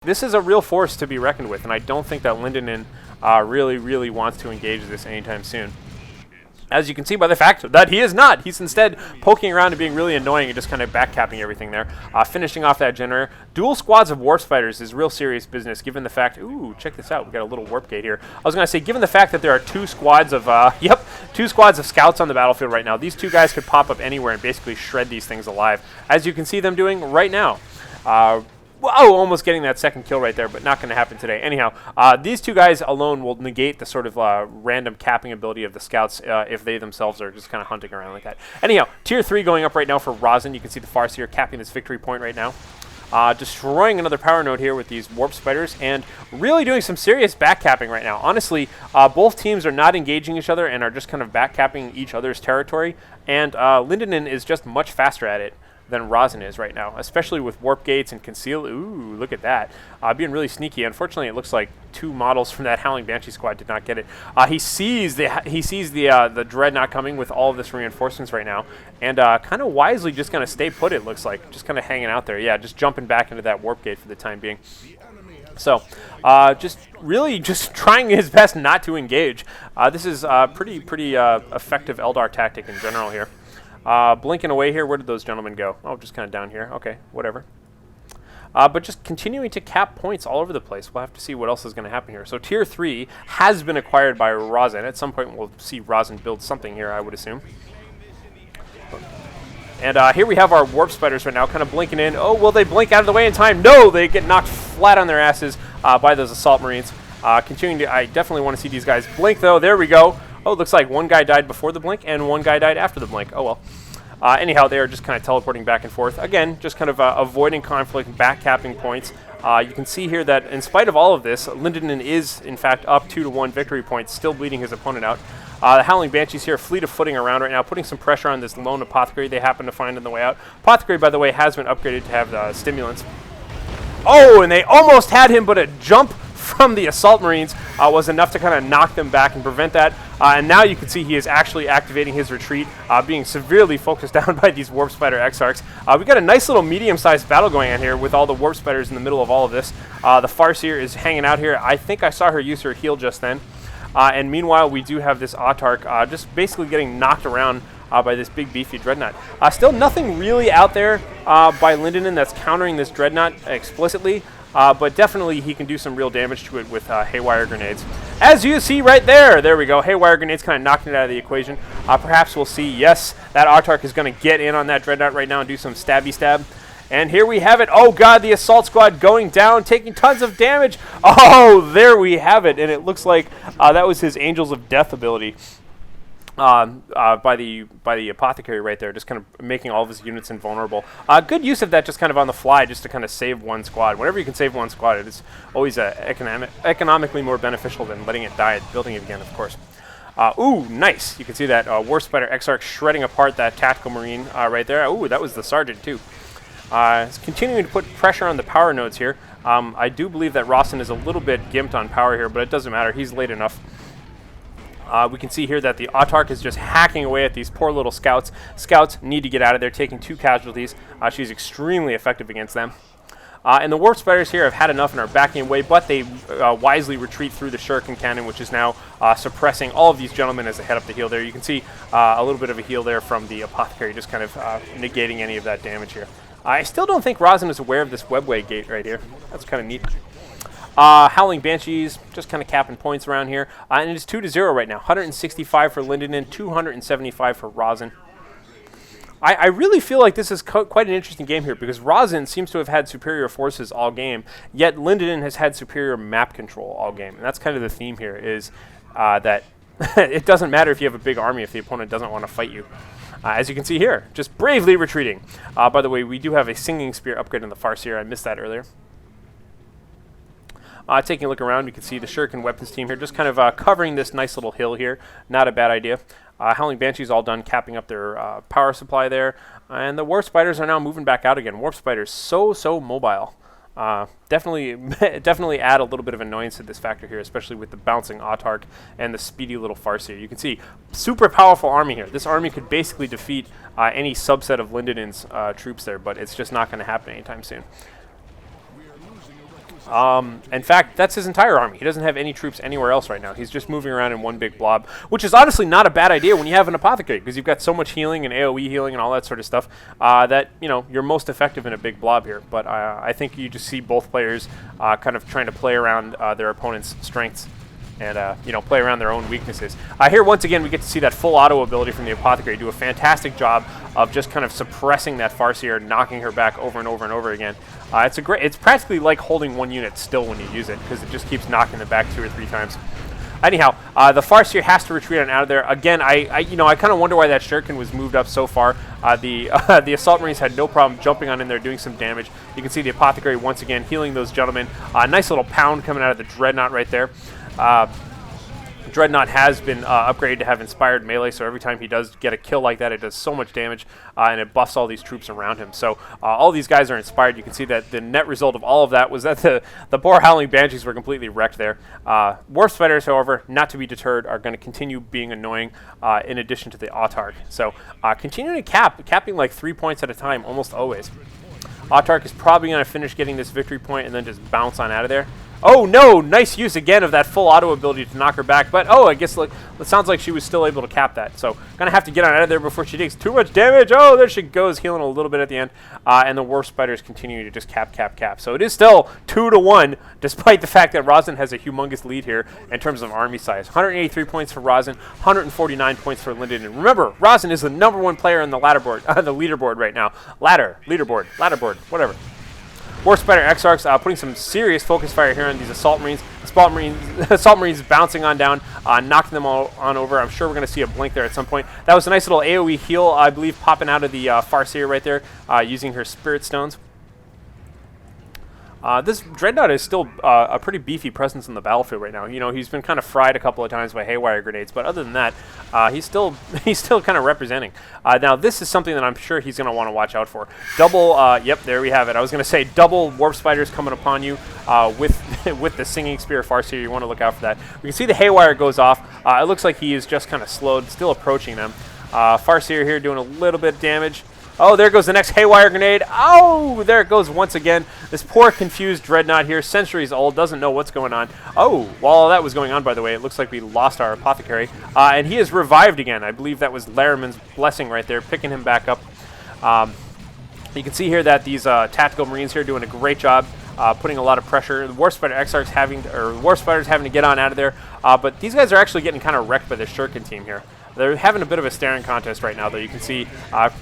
This is a real force to be reckoned with, and I don't think that Lindonin really wants to engage this anytime soon. As you can see by the fact that he is not. He's instead poking around and being really annoying and just kind of backcapping everything there. Finishing off that generator. Dual squads of warp spiders is real serious business given the fact... Ooh, check this out. We got a little warp gate here. I was going to say, given the fact that there are two squads of... two squads of scouts on the battlefield right now. These two guys could pop up anywhere and basically shred these things alive. As you can see them doing right now. Whoa, almost getting that second kill right there, but not going to happen today. Anyhow, these two guys alone will negate the sort of random capping ability of the scouts if they themselves are just kind of hunting around like that. Anyhow, tier 3 going up right now for RoseN. You can see the Farseer capping this victory point right now. Destroying another power node here with these warp spiders and really doing some serious backcapping right now. Honestly, both teams are not engaging each other and are just kind of backcapping each other's territory, and Lindonin is just much faster at it than RoseN is right now, especially with warp gates and conceal. Ooh, look at that. Being really sneaky. Unfortunately, it looks like two models from that Howling Banshee squad did not get it. He sees the Dreadnought coming with all of this reinforcements right now, and kind of wisely just going to stay put, it looks like. Just kind of hanging out there. Yeah, just jumping back into that warp gate for the time being. So, just trying his best not to engage. This is pretty effective Eldar tactic in general here. Blinking away here. Where did those gentlemen go? Oh, just kind of down here. Okay, whatever. But just continuing to cap points all over the place. We'll have to see what else is going to happen here. So tier 3 has been acquired by RoseN. At some point we'll see RoseN build something here, I would assume. And here we have our warp spiders right now kind of blinking in. Oh, will they blink out of the way in time? No, they get knocked flat on their asses by those assault marines. Continuing to, I definitely want to see these guys blink though. There we go. Oh, it looks like one guy died before the blink and one guy died after the blink. Oh, well. Anyhow, they are just kind of teleporting back and forth. Again, just kind of avoiding conflict, backcapping points. You can see here that in spite of all of this, Lindonin is, in fact, up 2-1 victory points, still bleeding his opponent out. The Howling Banshees here fleet of footing around right now, putting some pressure on this lone Apothecary they happen to find on the way out. Apothecary, by the way, has been upgraded to have stimulants. Oh, and they almost had him, but a jump from the Assault Marines was enough to kind of knock them back and prevent that. And now you can see he is actually activating his retreat, being severely focused down by these Warp Spider Exarchs. We got a nice little medium-sized battle going on here with all the Warp Spiders in the middle of all of this. The Farseer is hanging out here. I think I saw her use her heal just then. And meanwhile, we do have this Autarch just basically getting knocked around by this big beefy Dreadnought. Still nothing really out there by Lindonin that's countering this Dreadnought explicitly. But definitely he can do some real damage to it with Haywire Grenades. As you see right there, there we go. Haywire Grenades kind of knocking it out of the equation. Perhaps we'll see, yes, that Autarch is going to get in on that Dreadnought right now and do some stabby stab. And here we have it. Oh, God, the Assault Squad going down, taking tons of damage. Oh, there we have it. And it looks like that was his Angels of Death ability. By the Apothecary right there, just kind of making all of his units invulnerable. Good use of that just kind of on the fly, just to kind of save one squad. Whenever you can save one squad, it is always economically more beneficial than letting it die and building it again, of course. Ooh, nice. You can see that Warp Spider Exarch shredding apart that Tactical Marine right there. Ooh, that was the Sergeant, too. It's continuing to put pressure on the power nodes here. I do believe that RoseN is a little bit gimped on power here, but it doesn't matter. He's late enough. We can see here that the Autarch is just hacking away at these poor little scouts. Scouts need to get out of there, taking 2 casualties. She's extremely effective against them. And the Warp Spiders here have had enough and are backing away, but they wisely retreat through the Shuriken Cannon, which is now suppressing all of these gentlemen as they head up the hill there. You can see a little bit of a heal there from the Apothecary, just kind of negating any of that damage here. I still don't think RoseN is aware of this webway gate right here. That's kind of neat. Howling Banshees, just kind of capping points around here. And it is 2-0 right now. 165 for Lindonin, 275 for RoseN. I really feel like this is quite an interesting game here because RoseN seems to have had superior forces all game, yet Lindonin has had superior map control all game. And that's kind of the theme here, is that it doesn't matter if you have a big army if the opponent doesn't want to fight you. As you can see here, just bravely retreating. By the way, we do have a Singing Spear upgrade on the Farseer. I missed that earlier. Taking a look around, you can see the Shuriken Weapons team here just kind of covering this nice little hill here. Not a bad idea. Howling Banshees all done capping up their power supply there. And the Warp Spiders are now moving back out again. Warp Spiders so mobile. Definitely add a little bit of annoyance to this factor here, especially with the bouncing Autarch and the speedy little Farseer. You can see super powerful army here. This army could basically defeat any subset of Lindonin's troops there, but it's just not going to happen anytime soon. In fact, that's his entire army. He doesn't have any troops anywhere else right now. He's just moving around in one big blob, which is honestly not a bad idea when you have an apothecary, because you've got so much healing and AoE healing and all that sort of stuff that, you know, you're most effective in a big blob here. But I think you just see both players kind of trying to play around their opponent's strengths and, you know, play around their own weaknesses. Here, once again, we get to see that full auto ability from the Apothecary do a fantastic job of just kind of suppressing that Farseer, knocking her back over and over and over again. It's practically like holding one unit still when you use it, because it just keeps knocking them back 2 or 3 times. Anyhow, the Farseer has to retreat on out of there. Again, I kind of wonder why that Shuriken was moved up so far. The Assault Marines had no problem jumping on in there, doing some damage. You can see the Apothecary once again healing those gentlemen. Nice little pound coming out of the Dreadnought right there. Dreadnought has been upgraded to have inspired melee, so every time he does get a kill like that, it does so much damage, and it buffs all these troops around him. So all these guys are inspired. You can see that the net result of all of that was that the poor Howling Banshees were completely wrecked there. Warp Spiders, however, not to be deterred, are going to continue being annoying in addition to the Autarch. So continuing to capping like 3 points at a time almost always. Autarch is probably going to finish getting this victory point and then just bounce on out of there. Oh no, nice use again of that full auto ability to knock her back, but I guess it sounds like she was still able to cap that, so gonna have to get on out of there before she takes too much damage. Oh, there she goes, healing a little bit at the end, and the Warp Spiders continue to just cap. So it is still 2-1, despite the fact that RoseN has a humongous lead here in terms of army size. 183 points for RoseN, 149 points for Lindonin. Remember, RoseN is the #1 player on the the leaderboard right now. Leaderboard, whatever. Warp Spider Exarchs putting some serious focus fire here on these Assault Marines. Assault Marines bouncing on down, knocking them all on over. I'm sure we're going to see a blink there at some point. That was a nice little AoE heal, I believe, popping out of the Farseer right there, using her Spirit Stones. This Dreadnought is still a pretty beefy presence in the battlefield right now. You know, he's been kind of fried a couple of times by Haywire grenades, but other than that, he's still kind of representing. Now, this is something that I'm sure he's going to want to watch out for. Double, yep, there we have it. I was going to say double Warp Spiders coming upon you with the Singing Spear Farseer. You want to look out for that. We can see the Haywire goes off. It looks like he is just kind of slowed, still approaching them. Farseer here doing a little bit of damage. Oh, there goes the next Haywire grenade. Oh, there it goes once again. This poor confused Dreadnought here, centuries old, doesn't know what's going on. Oh, while all that was going on, by the way, it looks like we lost our Apothecary. And he is revived again. I believe that was Laraman's blessing right there, picking him back up. You can see here that these Tactical Marines here doing a great job. Putting a lot of pressure. The Warp Spider Exarchs Warp Spiders having to get on out of there. But these guys are actually getting kind of wrecked by the Shuriken team here. They're having a bit of a staring contest right now, though. You can see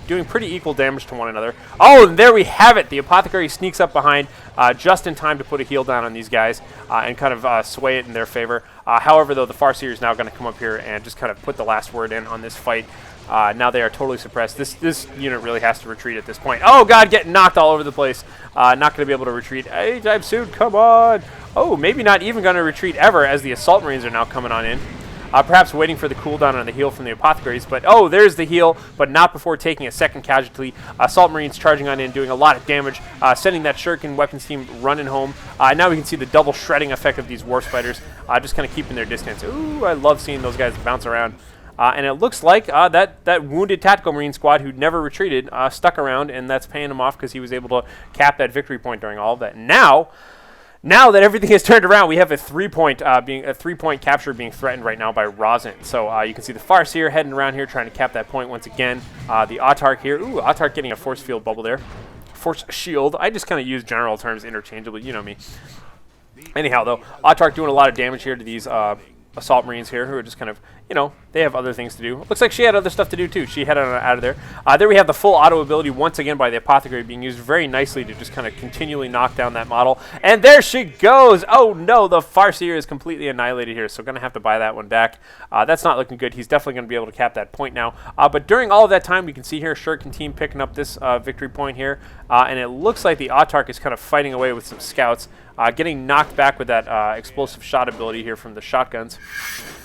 doing pretty equal damage to one another. Oh, and there we have it. The Apothecary sneaks up behind just in time to put a heal down on these guys and kind of sway it in their favor. However, though, the Farseer is now going to come up here and just kind of put the last word in on this fight. Now they are totally suppressed. This unit really has to retreat at this point. Oh, God, getting knocked all over the place. Not going to be able to retreat anytime soon. Come on. Oh, maybe not even going to retreat ever, as the Assault Marines are now coming on in. Perhaps waiting for the cooldown on the heal from the Apothecaries, but oh, there's the heal, but not before taking a second casualty. Assault Marines charging on in, doing a lot of damage, sending that Shuriken weapons team running home. Now we can see the double shredding effect of these Warp Spiders, just kind of keeping their distance. Ooh, I love seeing those guys bounce around. And it looks like that wounded Tactical Marine squad who never retreated stuck around, and that's paying him off because he was able to cap that victory point during all of that. Now that everything has turned around, we have a 3-point capture being threatened right now by RoseN. So you can see the Farseer heading around here trying to cap that point once again. The Autarch here. Ooh, Autarch getting a force field bubble there. Force shield. I just kind of use general terms interchangeably. You know me. Anyhow, though, Autarch doing a lot of damage here to these Assault Marines here who are just kind of, you know, they have other things to do. Looks like she had other stuff to do too. She headed on out of there. There we have the full auto ability once again by the Apothecary being used very nicely to just kind of continually knock down that model. And there she goes. Oh no, the Farseer is completely annihilated here, so going to have to buy that one back. That's not looking good. He's definitely going to be able to cap that point now. But during all of that time, we can see here Shuriken team picking up this victory point here. And it looks like the Autarch is kind of fighting away with some scouts. Getting knocked back with that explosive shot ability here from the shotguns.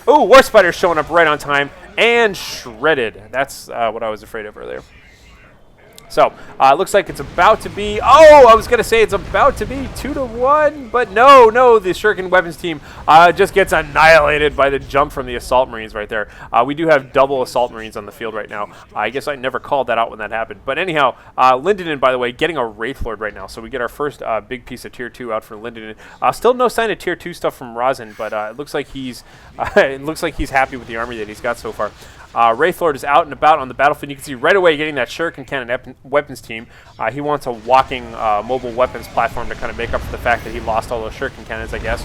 Oh, Warp Spider showing up right on time and shredded. That's what I was afraid of earlier. So, looks like it's about to be... Oh, I was going to say it's about to be 2-1, but no, the Shuriken Weapons team just gets annihilated by the jump from the Assault Marines right there. We do have double Assault Marines on the field right now. I guess I never called that out when that happened. But anyhow, Lindonin, by the way, getting a Wraith Lord right now. So we get our first big piece of Tier 2 out for Lindonin. Still no sign of Tier 2 stuff from RoseN, but it looks like he's happy with the army that he's got so far. Wraith Lord is out and about on the battlefield. You can see right away getting that Shuriken Cannon weapons team. He wants a walking mobile weapons platform to kind of make up for the fact that he lost all those Shuriken Cannons, I guess.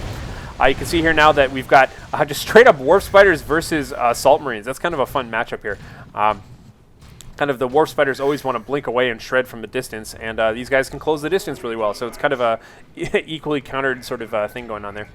You can see here now that we've got just straight up Warp Spiders versus Assault Marines. That's kind of a fun matchup here. Kind of the Warp Spiders always want to blink away and shred from the distance, and these guys can close the distance really well. So it's kind of a equally countered sort of thing going on there.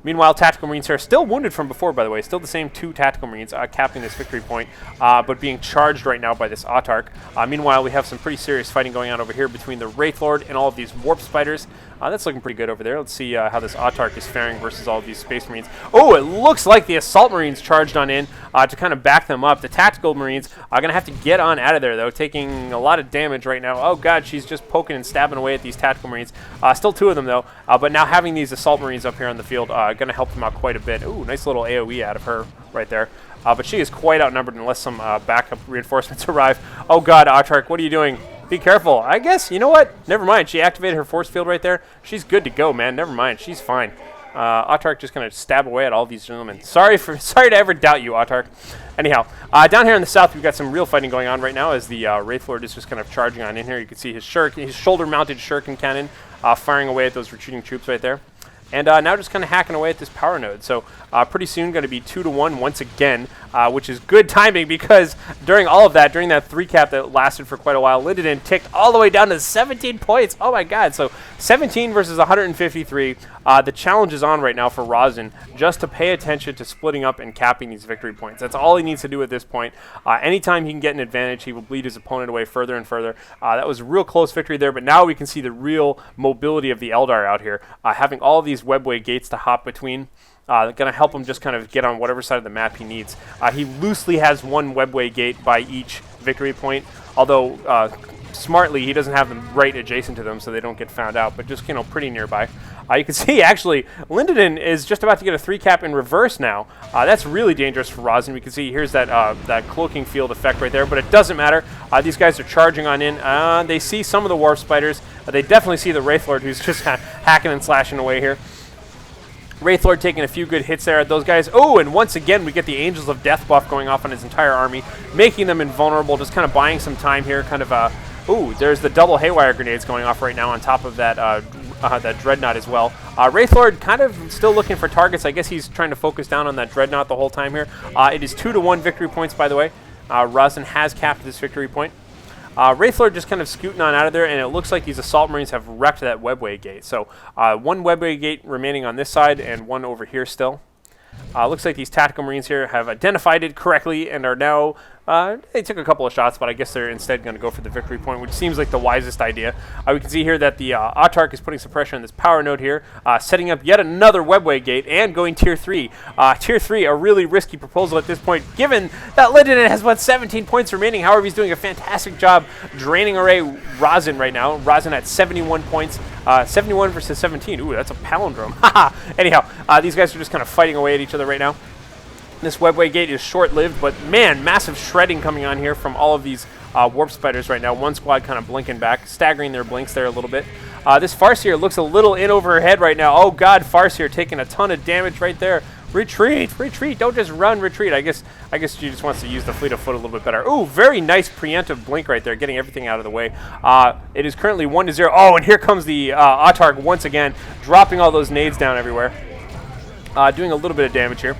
Meanwhile, Tactical Marines here, still wounded from before, by the way. Still the same 2 Tactical Marines capping this victory point, but being charged right now by this Autarch. Meanwhile, we have some pretty serious fighting going on over here between the Wraith Lord and all of these Warp Spiders. That's looking pretty good over there. Let's see how this Autarch is faring versus all of these Space Marines. Oh, it looks like the Assault Marines charged on in to kind of back them up. The Tactical Marines are going to have to get on out of there, though, taking a lot of damage right now. Oh, God, she's just poking and stabbing away at these Tactical Marines. Still 2 of them, though, but now having these Assault Marines up here on the field going to help them out quite a bit. Ooh, nice little AoE out of her right there. But she is quite outnumbered unless some backup reinforcements arrive. Oh, God, Autarch, what are you doing? Be careful. I guess, you know what? Never mind. She activated her force field right there. She's good to go, man. Never mind. She's fine. Autarch just going to stab away at all these gentlemen. Sorry to ever doubt you, Autarch. Anyhow, down here in the south, we've got some real fighting going on right now as the Wraith Lord is just kind of charging on in here. You can see his shoulder-mounted Shuriken Cannon firing away at those retreating troops right there. And now just kind of hacking away at this power node. So pretty soon going to be 2-1 once again, which is good timing because during all of that, during that 3-cap that lasted for quite a while, Lindonin ticked all the way down to 17 points. Oh my God. So 17 versus 153. The challenge is on right now for RoseN just to pay attention to splitting up and capping these victory points. That's all he needs to do at this point. Anytime he can get an advantage, he will bleed his opponent away further and further. That was a real close victory there, but now we can see the real mobility of the Eldar out here. Having all of these webway gates to hop between. Going to help him just kind of get on whatever side of the map he needs. He loosely has 1 webway gate by each victory point, although smartly he doesn't have them right adjacent to them so they don't get found out, but just, pretty nearby. You can see, actually, Lindonin is just about to get a 3-cap in reverse now. That's really dangerous for RoseN. We can see here's that cloaking field effect right there, but it doesn't matter. These guys are charging on in. They see some of the Warp Spiders. They definitely see the Wraith Lord who's just hacking and slashing away here. Wraith Lord taking a few good hits there at those guys. Oh, and once again, we get the Angels of Death buff going off on his entire army, making them invulnerable, just kind of buying some time here. Kind of, ooh, there's the double Haywire grenades going off right now on top of that that Dreadnought as well. Wraith Lord kind of still looking for targets. I guess he's trying to focus down on that Dreadnought the whole time here. It is 2-1 victory points, by the way. RoseN has capped this victory point. Wraith Lord just kind of scooting on out of there, and it looks like these Assault Marines have wrecked that webway gate. So 1 webway gate remaining on this side and 1 over here still. Looks like these Tactical Marines here have identified it correctly and are now... they took a couple of shots, but I guess they're instead going to go for the victory point, which seems like the wisest idea. We can see here that the Autarch is putting some pressure on this power node here, setting up yet another webway gate and going Tier 3. Tier 3, a really risky proposal at this point, given that Lindonin has, 17 points remaining. However, he's doing a fantastic job draining away RoseN right now. RoseN at 71 points. 71 versus 17. Ooh, that's a palindrome. Anyhow, these guys are just kind of fighting away at each other right now. This webway gate is short-lived, but man, massive shredding coming on here from all of these Warp Spiders right now. One squad kind of blinking back, staggering their blinks there a little bit. This Farseer looks a little in over her head right now. Oh God, Farseer taking a ton of damage right there. Retreat, retreat, don't just run, retreat. I guess she just wants to use the fleet of foot a little bit better. Ooh, very nice preemptive blink right there, getting everything out of the way. It is currently 1-0. Oh, and here comes the Autarch once again, dropping all those nades down everywhere. Doing a little bit of damage here.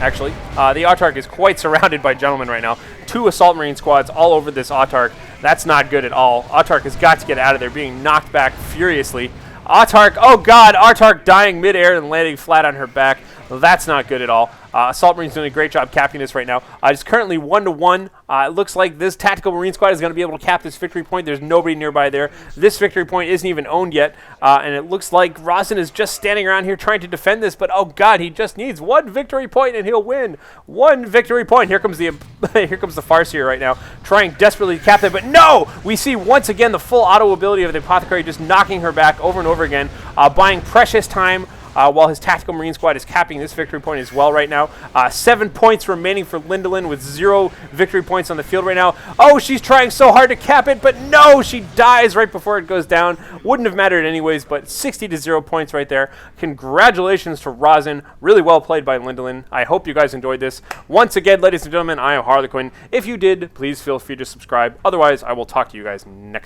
Actually, the Autarch is quite surrounded by gentlemen right now. 2 Assault Marine squads all over this Autarch. That's not good at all. Autarch has got to get out of there, being knocked back furiously. Autarch, oh God, Autarch dying midair and landing flat on her back. That's not good at all. Assault Marine's doing a great job capping this right now. It's currently 1-1. It looks like this Tactical Marine squad is going to be able to cap this victory point. There's nobody nearby there. This victory point isn't even owned yet, and it looks like RoseN is just standing around here trying to defend this, but oh god, he just needs one victory point and he'll win. One victory point. Here comes the here comes the Farseer right now, trying desperately to cap them, but no! We see once again the full auto ability of the Apothecary just knocking her back over and over again, buying precious time while his Tactical Marine squad is capping this victory point as well right now. 7 points remaining for Lindonin with 0 victory points on the field right now. Oh, she's trying so hard to cap it, but no, she dies right before it goes down. Wouldn't have mattered anyways, but 60-0 points right there. Congratulations to RoseN. Really well played by Lindonin. I hope you guys enjoyed this. Once again, ladies and gentlemen, I am Harlequin. If you did, please feel free to subscribe. Otherwise, I will talk to you guys next time.